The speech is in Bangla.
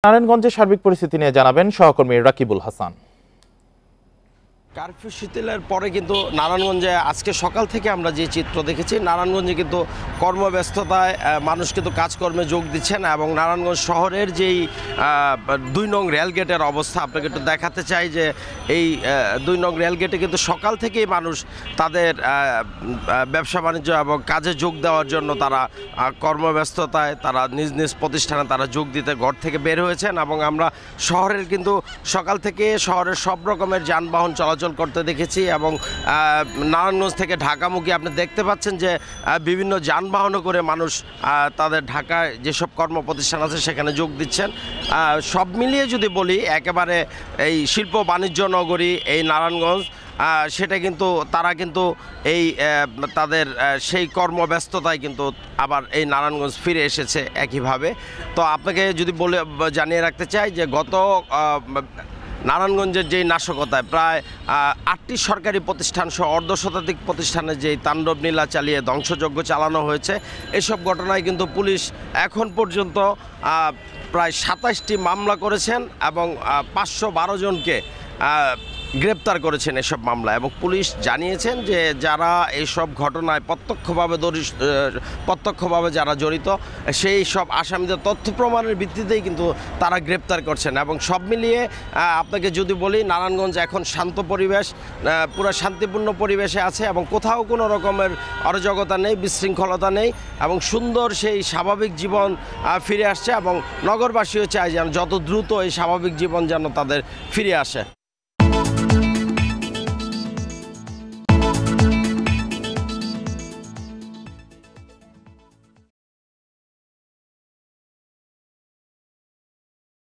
নারায়ণগঞ্জের সার্বিক পরিস্থিতি নিয়ে জানাবেন সহকর্মী রাকিবুল হাসান। কারফিউ শিথিলের পরে কিন্তু নারায়ণগঞ্জে আজকে সকাল থেকে আমরা যে চিত্র দেখেছি, নারায়ণগঞ্জে কিন্তু কর্মব্যস্ততায় মানুষ কিন্তু কাজকর্মে যোগ দিচ্ছেন এবং নারায়ণগঞ্জ শহরের যেই ২ নং রেলগেটের অবস্থা আপনাকে একটু দেখাতে চাই যে এই ২ নং রেলগেটে কিন্তু সকাল থেকেই মানুষ তাদের ব্যবসা বাণিজ্য এবং কাজে যোগ দেওয়ার জন্য তারা কর্মব্যস্ততায় তারা নিজ নিজ প্রতিষ্ঠানে তারা যোগ দিতে ঘর থেকে বের হয়েছেন এবং আমরা শহরের কিন্তু সকাল থেকে শহরের সব রকমের যানবাহন চলাচল করতে দেখেছি এবং নারায়ণগঞ্জ থেকে ঢাকামুখী আপনি দেখতে পাচ্ছেন যে বিভিন্ন যানবাহনে করে মানুষ তাদের ঢাকায় যেসব কর্ম প্রতিষ্ঠান আছে সেখানে যোগ দিচ্ছেন। সব মিলিয়ে যদি বলি একেবারে এই শিল্প বাণিজ্য নগরী এই নারায়ণগঞ্জ, সেটা কিন্তু তারা কিন্তু এই তাদের সেই কর্মব্যস্ততায় কিন্তু আবার এই নারায়ণগঞ্জ ফিরে এসেছে একইভাবে। তো আপনাকে যদি জানিয়ে রাখতে চাই যে গত নারায়ণগঞ্জের যেই নাশকতায় প্রায় ৮টি সরকারি প্রতিষ্ঠান সহ অর্ধশতাধিক প্রতিষ্ঠানে যেই তাণ্ডব নীলা চালিয়ে ধ্বংসযজ্ঞ চালানো হয়েছে, এসব ঘটনায় কিন্তু পুলিশ এখন পর্যন্ত প্রায় ২৭টি মামলা করেছেন এবং ৫১২ জনকে গ্রেপ্তার করেছেন এসব মামলা। এবং পুলিশ জানিয়েছেন যে যারা এইসব ঘটনায় প্রত্যক্ষভাবে যারা জড়িত সেই সব আসামিদের তথ্য প্রমাণের ভিত্তিতেই কিন্তু তারা গ্রেপ্তার করছেন। এবং সব মিলিয়ে আপনাকে যদি বলি নারায়ণগঞ্জ এখন শান্ত পরিবেশ, পুরো শান্তিপূর্ণ পরিবেশে আছে এবং কোথাও কোনো রকমের অরাজকতা নেই, বিশৃঙ্খলতা নেই এবং সুন্দর সেই স্বাভাবিক জীবন ফিরে আসছে এবং নগরবাসীও চায় যেন যত দ্রুত এই স্বাভাবিক জীবন যেন তাদের ফিরে আসে।